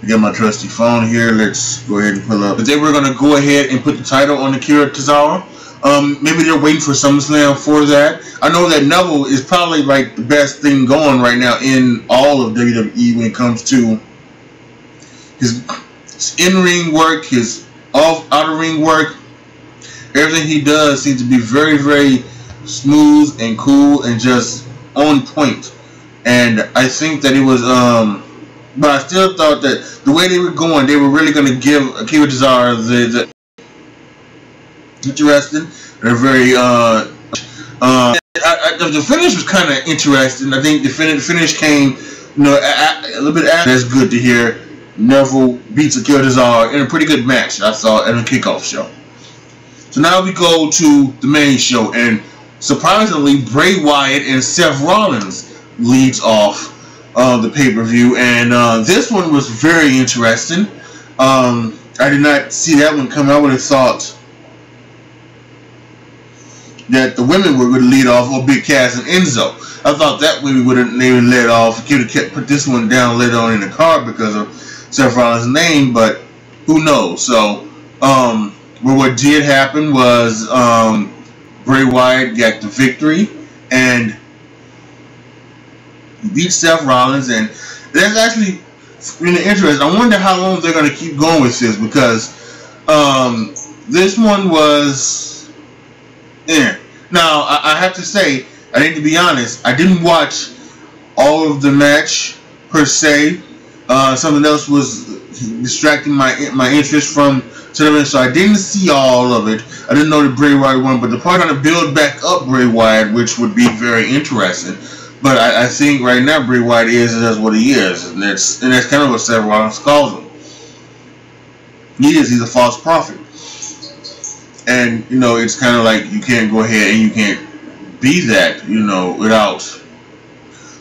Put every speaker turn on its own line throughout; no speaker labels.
I got my trusty phone here. Let's go ahead and pull up. But they were gonna go ahead and put the title on Akira Tozawa. Maybe they're waiting for SummerSlam for that. I know that Neville is probably like the best thing going right now in all of WWE when it comes to his in-ring work, his outer-ring work. Everything he does seems to be very, very smooth and cool and just on point. And I think that it was, but I still thought that the way they were going, they were really going to give Akira Tozawa the interesting. They're very, the finish was kind of interesting. I think the finish came, you know, a little bit after. That's good to hear. Neville beats Akira Tozawa in a pretty good match I saw at a kickoff show. So now we go to the main show, and surprisingly, Bray Wyatt and Seth Rollins leads off the pay-per-view, and this one was very interesting. I did not see that one coming. I would have thought that the women were going to lead off, or Big Cass and Enzo. I thought that way they would let off. Could have put this one down later on in the card because of Seth Rollins' name, but who knows? So, what did happen was Bray Wyatt got the victory, and he beat Seth Rollins, and that's actually really interesting. I wonder how long they're going to keep going with this, because this one was... Now, I have to say, I need to be honest, I didn't watch all of the match, per se. Something else was distracting my interest from tournament, so I didn't see all of it. I didn't know that Bray Wyatt won, but the part on to build back up Bray Wyatt, which would be very interesting. But I think right now Bray Wyatt is what he is, and that's kind of what Seth Rollins calls him. He's a false prophet. And, you know, it's kind of like you can't go ahead and you can't be that, you know, without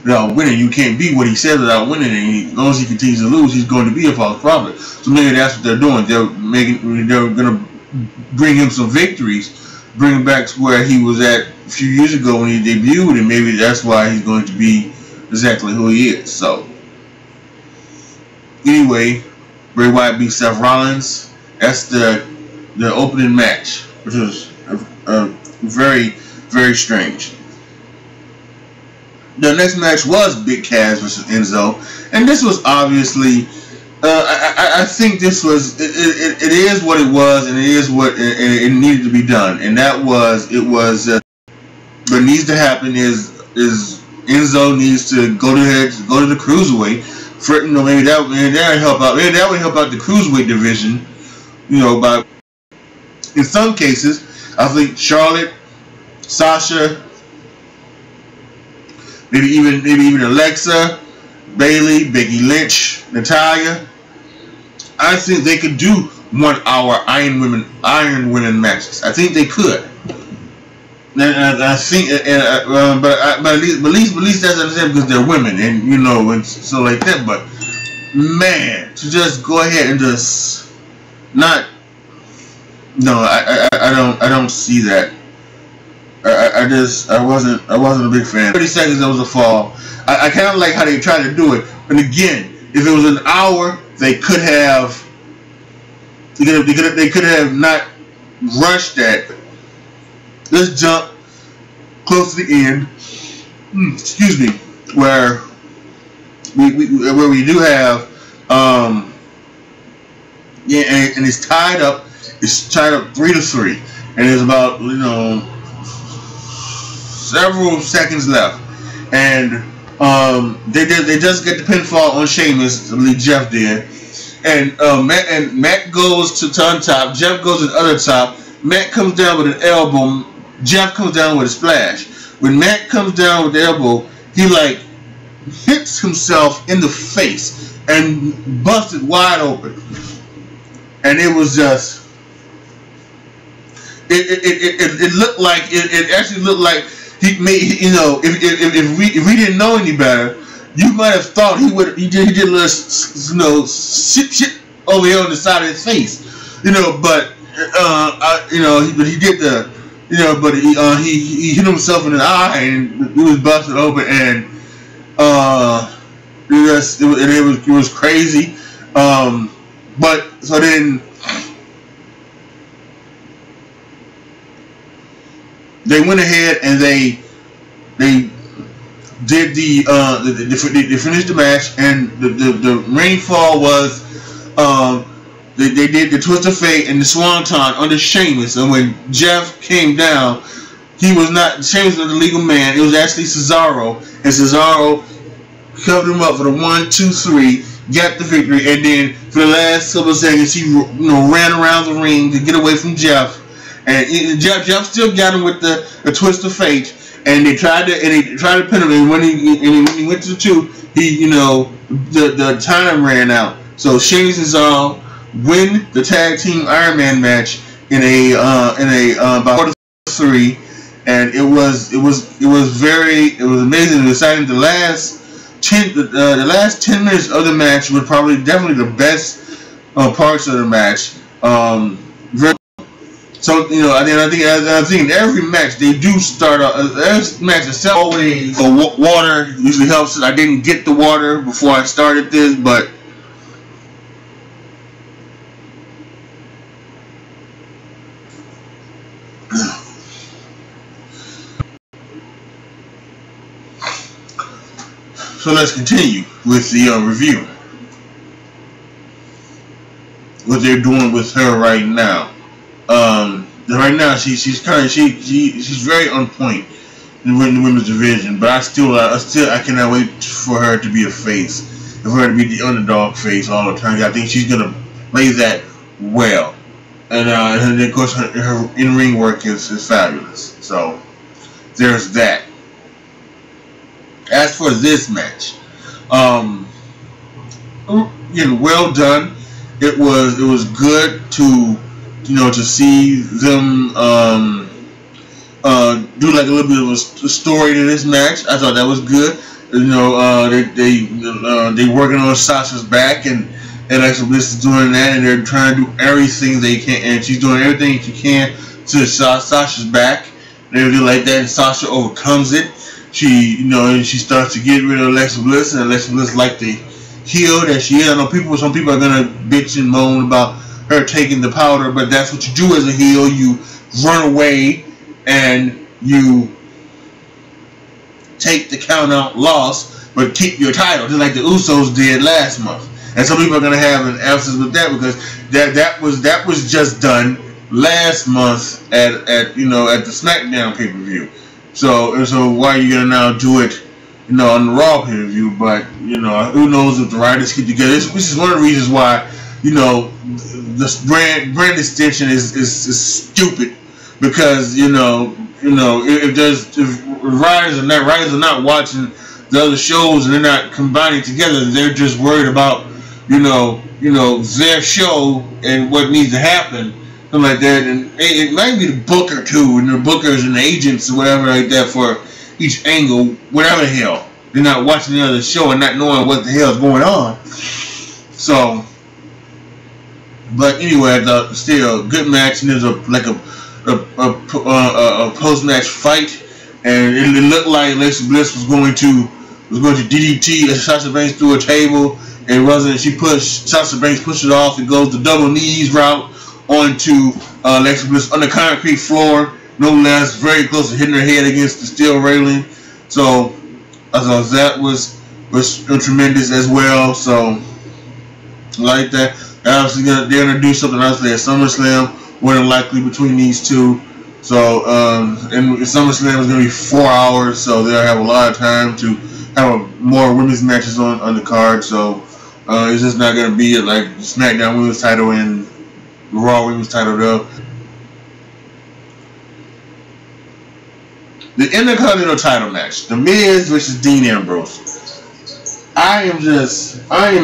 winning. You can't be what he said without winning, and as long as he continues to lose, he's going to be a false prophet. So maybe that's what they're doing. They're going to bring him some victories, bring him back to where he was at a few years ago when he debuted, and maybe that's why he's going to be exactly who he is. So anyway, Bray Wyatt beat Seth Rollins. That's the opening match, which was very, very strange. The next match was Big Cass versus Enzo, and this was obviously, I think this was, it is what it was, and it is what it needed to be done, and that was, what needs to happen is Enzo needs to go to the cruiserweight, for, you know, maybe that would help out, that would help out the cruiserweight division, you know, by, in some cases, I think Charlotte, Sasha, maybe even Alexa, Bayley, Becky Lynch, Natalya. I think they could do 1 hour Iron Women matches. I think they could. And I think, but at least that's understandable because they're women, and you know, and so like that. But man, to just go ahead and just not. No, I don't see that. I wasn't a big fan. 30 seconds, that was a fall. I kind of like how they tried to do it, but again, if it was an hour, they could have not rushed that. Let's jump close to the end. Excuse me, where we do have yeah, and it's tied up. It's tied up 3-3, and there's about, you know, several seconds left, and they just get the pinfall on Sheamus. I believe Jeff did, and Matt goes to on top. Jeff goes to the other top. Matt comes down with an elbow. Jeff comes down with a splash. When Matt comes down with the elbow, he like hits himself in the face and busted wide open, and it was just. It looked like it actually looked like he made, you know, if we didn't know any better, you might have thought he did a little, you know, shit over here on the side of his face, you know, but you know, but he did the, you know, but he hit himself in the eye and it was busted open, and it was crazy. But so then they went ahead and they did they finished the match, and the rainfall was they did the Twist of Fate and the Swanton under Sheamus. And when Jeff came down, he was not Sheamus was the legal man. It was actually Cesaro, and Cesaro covered him up for the 1, 2, 3, got the victory, and then for the last couple of seconds he ran around the ring to get away from Jeff. And Jeff still got him with the Twist of Fate, and they tried to pin him. And when he went to the 2, he the time ran out. So Sheamus and Cesaro win the tag team Iron Man match in a about 3, and it was amazing and exciting. The last 10 minutes of the match were definitely the best parts of the match. So I think in every match they do start out. Every match is always water usually helps. I didn't get the water before I started this, but so let's continue with the review. What they're doing with her right now. Right now she's very on point in the women's division, but I cannot wait for her to be a face, for her to be the underdog face all the time. I think she's gonna play that well, and of course her in-ring work is fabulous. So there's that. As for this match, well done. It was good to see them do like a little bit of a story to this match. I thought that was good. They working on Sasha's back, and Alexa Bliss is doing that, and they're trying to do everything they can, and she's doing everything she can to Sasha's back and everything like that, and Sasha overcomes it. And she starts to get rid of Alexa Bliss, and Alexa Bliss like the heel that she is. I know some people are gonna bitch and moan about her taking the powder, but that's what you do as a heel. You run away and you take the count out loss, but keep your title, just like the Usos did last month. And some people are gonna have an emphasis with that because that was just done last month at the SmackDown pay-per-view. So why are you gonna now do it, on the Raw pay-per-view? But who knows if the writers keep together. This is one of the reasons why this brand extension is stupid, because if writers are not watching the other shows and they're not combining together, they're just worried about their show and what needs to happen. Something like that, and it might be the booker too, and the bookers and the agents or whatever like that for each angle, whatever the hell. They're not watching the other show and not knowing what the hell is going on. So, but anyway, still good match, and there's a post-match fight, and it looked like Alexa Bliss was going to DDT Sasha Banks through a table, and Sasha Banks pushed it off and goes the double knees route onto Alexa Bliss on the concrete floor, no less, very close to hitting her head against the steel railing. So I thought that was tremendous as well. So like that. Obviously they're gonna do something else at SummerSlam, more than likely between these two. So and SummerSlam is gonna be 4 hours, so they'll have a lot of time to have more women's matches on the card. So it's just not gonna be like SmackDown Women's title and Raw Women's title though. The Intercontinental title match, The Miz versus Dean Ambrose. I am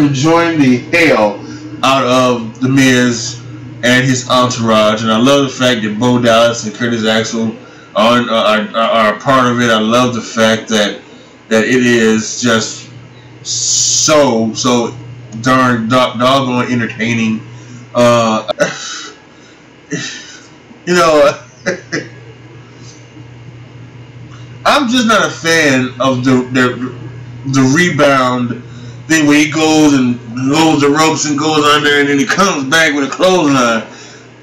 enjoying the hell out of The Miz and his entourage, and I love the fact that Bo Dallas and Curtis Axel are a part of it. I love the fact that it is just so darn doggone entertaining. I'm just not a fan of the rebound thing where he goes and loads the ropes and goes under, and then he comes back with a clothesline.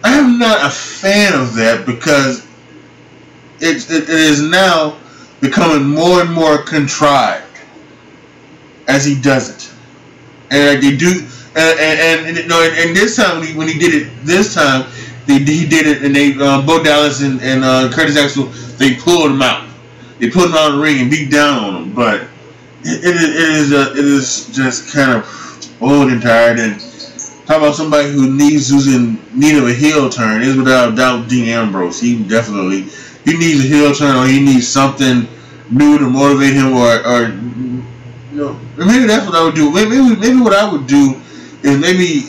I am not a fan of that because it is now becoming more and more contrived as he does it, and they do, and this time when he did it this time, he did it, and they Bo Dallas and Curtis Axel, they pulled him out. They put him out of the ring and beat down on him, but it is just kind of old and tired. And talk about somebody who's in need of a heel turn is without a doubt Dean Ambrose. He needs a heel turn, or he needs something new to motivate him, or you know, maybe that's what I would do. Maybe what I would do is maybe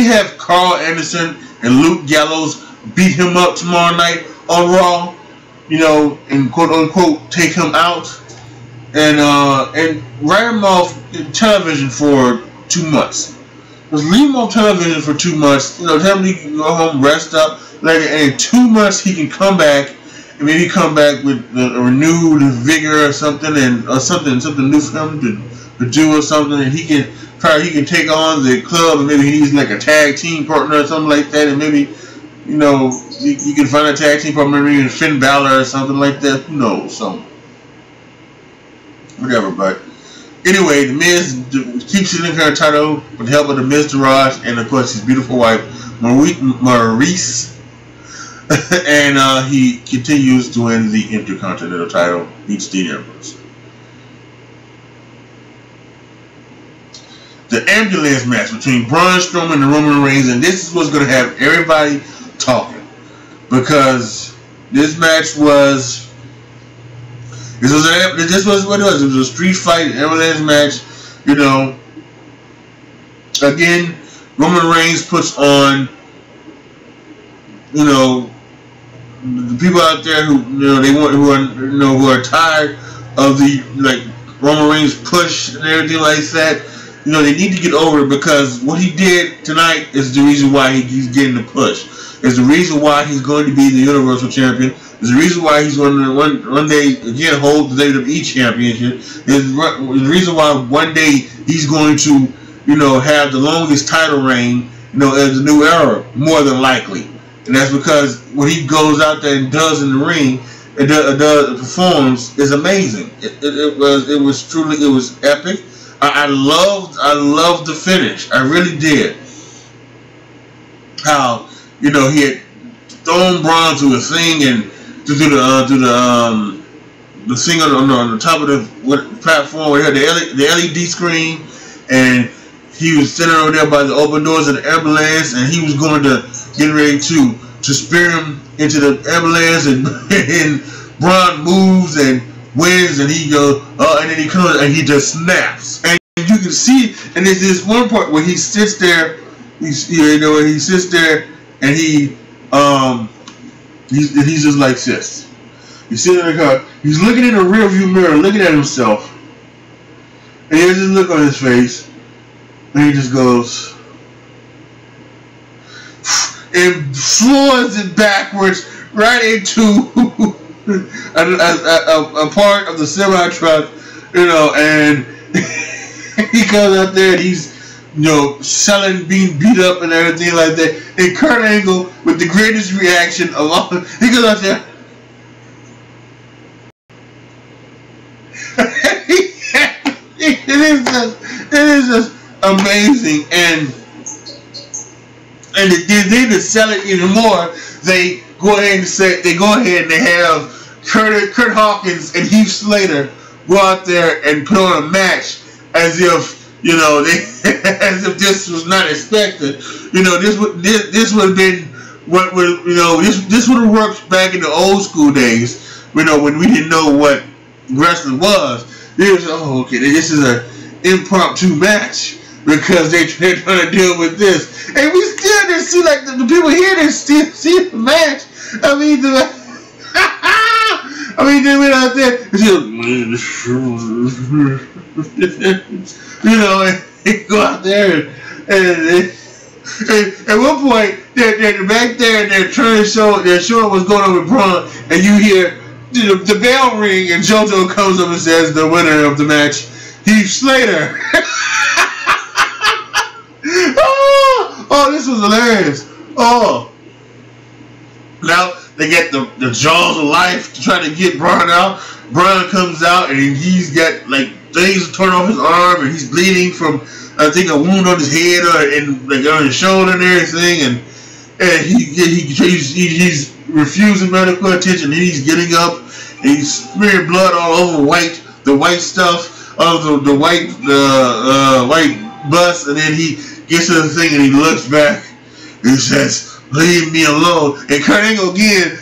have Carl Anderson and Luke Gallows beat him up tomorrow night on Raw, you know, and quote unquote take him out, and write him off television for 2 months. Just leave him on television for 2 months. You know, tell him he can go home, rest up, and in 2 months he can come back, and maybe come back with a renewed vigor or something, or something new for him to do or something, and he can take on the club, and maybe he needs like a tag team partner or something like that, and maybe, you know, you can find a tag team partner, maybe in Finn Balor or something like that. Who knows? So whatever. But anyway, The Miz keeps his Intercontinental title with the help of the Miztourage and of course his beautiful wife Maurice, and he continues to win the Intercontinental title, beats Dean Ambrose. The ambulance match between Braun Strowman and Roman Reigns, and this is what's going to have everybody talking, because this match was what it was. It was a street fight, ambulance match. You know, again, Roman Reigns puts on, you know, the people out there who, you know, who are tired of the, like, Roman Reigns push and everything like that. You know, they need to get over it, because what he did tonight is the reason why he's getting the push. It's the reason why he's going to be the Universal Champion. It's the reason why he's going to one day again hold the WWE Championship. It's the reason why one day he's going to, you know, have the longest title reign, you know, as a new era, more than likely. And that's because what he goes out there and does in the ring, performs, is amazing. It was epic. I loved the finish. I really did. How, you know, he had thrown Braun to a thing, and to do the thing on the top of the platform where he had the LED screen, and he was sitting over there by the open doors of the ambulance, and he was going to get ready to spear him into the ambulance, and Braun moves and wins, and he goes, and then he comes and he just snaps, and you can see, and there's this one part where he sits there, he's and he's just like this. He's sitting in the car, he's looking in the rearview mirror, looking at himself, and he has this look on his face, and he just goes and floors it backwards right into a part of the semi-truck, you know, and he comes out there and he's, you know, selling, being beat up and everything like that. And Kurt Angle, with the greatest reaction of all, he goes out there. It is just amazing, and they to sell it even more, they go ahead and they have Kurt Hawkins and Heath Slater go out there and put on a match as if, you know, as if this was not expected. You know, this would have been what would, you know, this would have worked back in the old school days, you know, when we didn't know what wrestling was. It was, oh, okay, this is an impromptu match because they're trying to deal with this, and we still didn't see, like, the people here didn't still see the match. I mean, they went out there, you know, and they go out there, and at one point, they're back there, and they're showing what's going on with Braun, and you hear the bell ring and JoJo comes up and says the winner of the match, Heath Slater. Oh, this was hilarious. Oh. Now they get the jaws of life to try to get Braun out. Braun comes out and he's got like things torn off his arm and he's bleeding from I think a wound on his head and like on his shoulder and everything, and he's refusing medical attention. And he's getting up and he's smearing blood all over the white stuff of the white bus, and then he gets to the thing and he looks back and he says, "Leave me alone." And Kurt Angle again,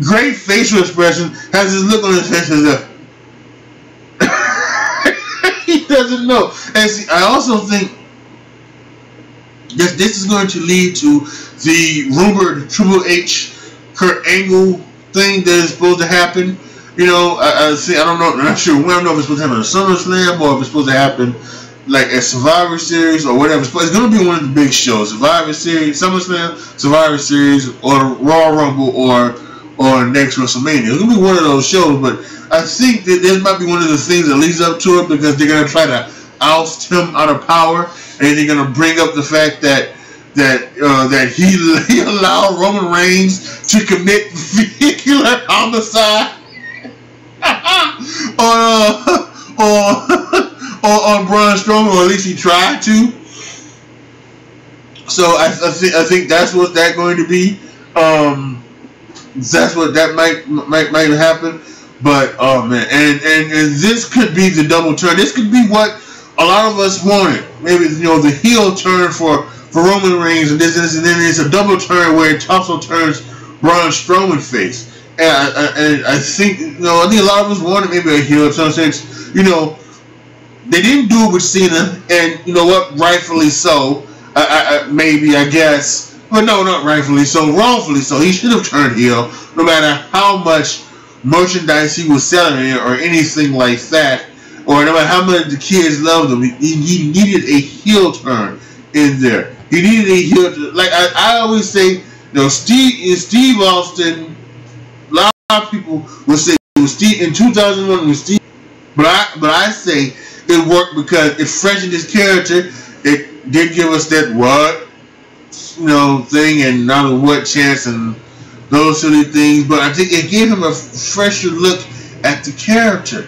great facial expression, has this look on his face as if he doesn't know. And see, I also think this is going to lead to the rumored Triple H Kurt Angle thing that is supposed to happen. You know, I don't know, I'm not sure when. I don't know if it's supposed to happen at SummerSlam or if it's supposed to happen like at Survivor Series or whatever. It's going to be one of the big shows: Survivor Series, SummerSlam, Survivor Series, or Royal Rumble, or next WrestleMania. It's going to be one of those shows, but I think that this might be one of the things that leads up to it, because they're going to try to oust him out of power, and they're going to bring up the fact that he allowed Roman Reigns to commit vehicular homicide on Braun Strowman, or at least he tried to. So I think that's what that's going to be. That's what that might happen. But oh man, and this could be the double turn. This could be what a lot of us wanted. Maybe, you know, the heel turn for Roman Reigns, and then it's a double turn where it also turns Braun Strowman face. And I think, you know, I think a lot of us wanted maybe a heel turn, since, you know, they didn't do it with Cena, and you know what, rightfully so. Maybe, I guess, but no, not rightfully so, wrongfully so. He should have turned heel, no matter how much merchandise he was selling or anything like that, or no matter how much the kids loved him. He needed a heel turn in there. He needed a heel turn. Like I always say, you know, Steve Austin. A lot of people will say it was Steve in 2001 with Steve, but I say it worked because it freshened his character. It did give us that what, you know, thing, and not a what chance and those silly things, but I think it gave him a fresher look at the character,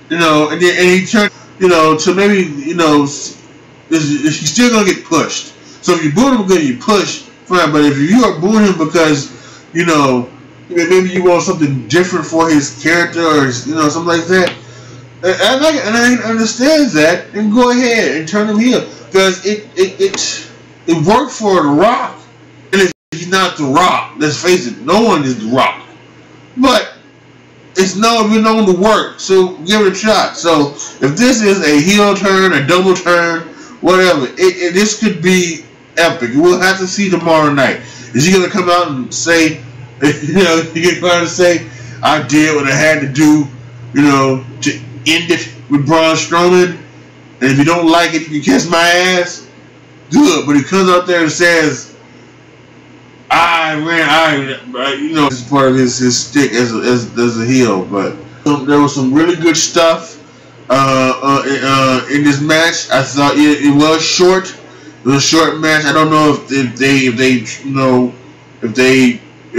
you know, and he turned, you know, to maybe, you know, he's still gonna get pushed. So if you boo him because you push, fine, but if you are booing him because, you know, maybe you want something different for his character, or, you know, something like that, and I understand that, and go ahead and turn him heel, because it worked for The Rock. He's not The Rock. Let's face it, no one is The Rock. But it's been known to work, so give it a shot. So if this is a heel turn, a double turn, whatever, this could be epic. We'll have to see tomorrow night. Is he gonna come out and say, you know, he gonna come out and say, "I did what I had to do, you know, to end it with Braun Strowman, and if you don't like it, you can kiss my ass"? Good. But he comes out there and says, you know, this is part of his stick as a heel. But there was some really good stuff in this match. I thought it was short. It was a short match. I don't know if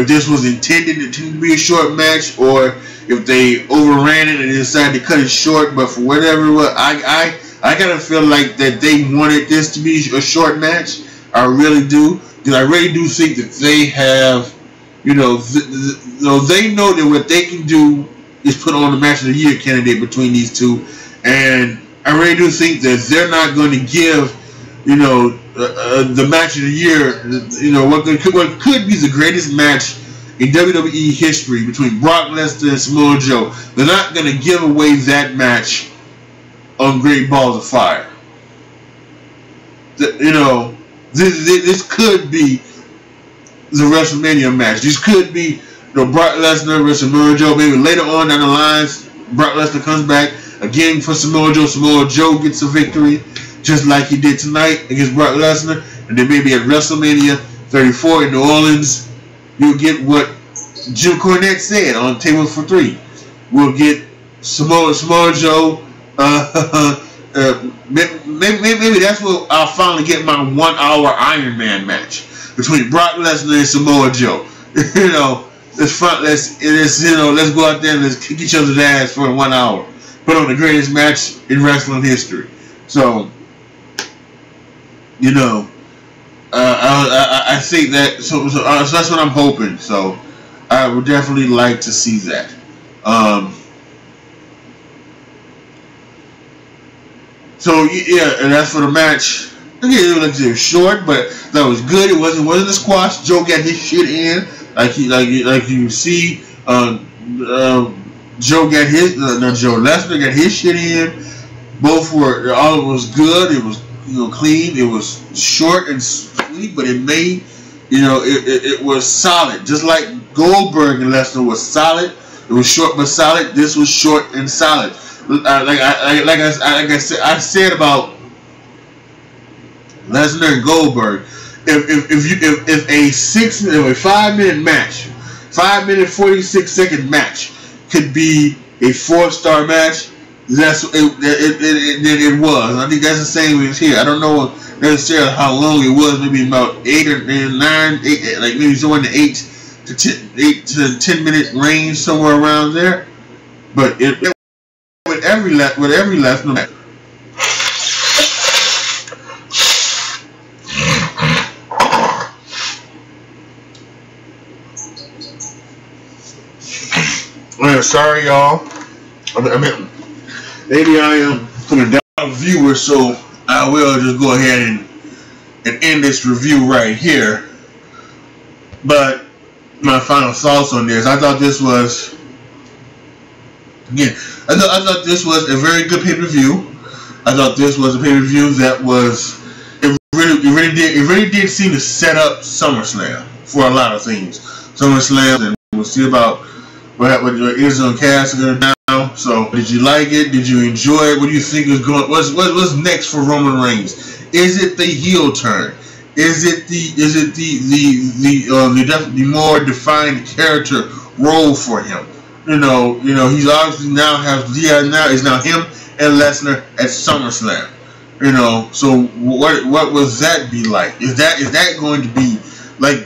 this was intended to be a short match, or if they overran it and decided to cut it short. But for whatever it was, I kind of feel like that they wanted this to be a short match. I really do. Because I really do think that they have, you know, they know that what they can do is put on the Match of the Year candidate between these two, and I really do think that they're not going to give, you know, the Match of the Year, you know, what could be the greatest match in WWE history between Brock Lesnar and Samoa Joe. They're not going to give away that match on Great Balls of Fire. You know, this could be the WrestleMania match. This could be, you know, Brock Lesnar versus Samoa Joe. Maybe later on down the lines, Brock Lesnar comes back again for Samoa Joe. Samoa Joe gets a victory, just like he did tonight against Brock Lesnar. And then maybe at WrestleMania 34 in New Orleans, you'll get what Jim Cornette said on Table for Three, we'll get Samoa Joe. Maybe that's what I'll finally get my 1 hour Iron Man match between Brock Lesnar and Samoa Joe. You know, let's go out there and let's kick each other's ass for 1 hour. Put on the greatest match in wrestling history. So, you know, I think that so that's what I'm hoping. So I would definitely like to see that. So yeah, and that's for the match. Again, it was short, but that was good. It wasn't a squash. Joe got his shit in, like you see. Joe got his. Joe Lesnar got his shit in. Both were all. It was good. It was clean. It was short and sweet, but it made it was solid. Just like Goldberg and Lesnar was solid. It was short but solid. This was short and solid. I said about Lesnar and Goldberg. If a 5-minute match, 5-minute 46-second match could be a 4-star match, that's it was. I think that's the same as here. I don't know necessarily how long it was. Maybe about 8 or 9, like maybe somewhere in the 8 to 10 minute range, somewhere around there. But with every Lesnar match. Sorry, y'all. I mean, maybe I am coming down a viewer, so I will just go ahead and end this review right here. But my final thoughts on this, I thought this was, again, I thought this was a very good pay-per-view. I thought this was a pay-per-view that was, it really did seem to set up SummerSlam for a lot of things. SummerSlam, and we'll see about what is on cast now. So, did you like it? Did you enjoy it? What do you think is going? What's next for Roman Reigns? Is it the heel turn? Is it the more defined character role for him? He's obviously now is him and Lesnar at SummerSlam. So what will that be like? Is that going to be like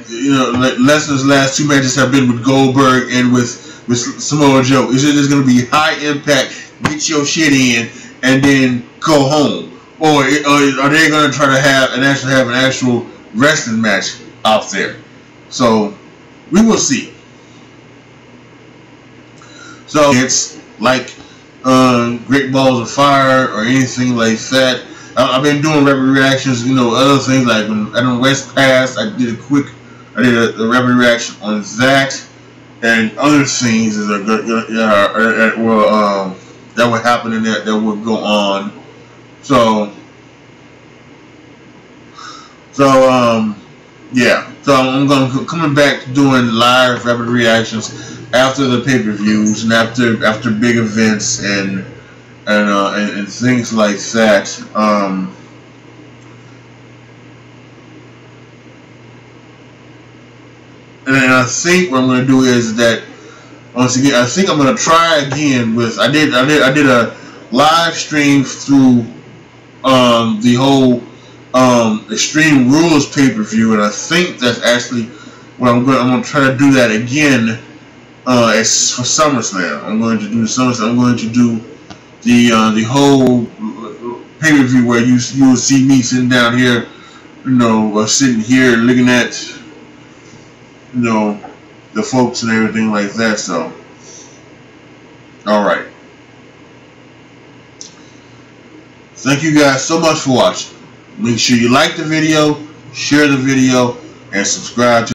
Lesnar's last 2 matches have been with Goldberg and with Samoa Joe? Is it just going to be high impact, get your shit in, and then go home? Or are they going to try to have an actual wrestling match out there? So, we will see. So, it's like Great Balls of Fire or anything like that. I've been doing rapid reactions, other things like when Adam West passed, I did a rapid reaction on that. And other things that will happen in that will go on. Yeah. So I'm coming back to doing live rapid reactions after the pay-per-views and after big events and things like that. And I think what I'm going to do is that once again, I think I'm going to try again with I did a live stream through the whole Extreme Rules pay-per-view, and I think that's actually what I'm going to try to do that again as for SummerSlam. I'm going to do SummerSlam. I'm going to do the whole pay-per-view where you will see me sitting down here, sitting here looking at the folks and everything like that. So, alright. Thank you guys so much for watching. Make sure you like the video, share the video, and subscribe to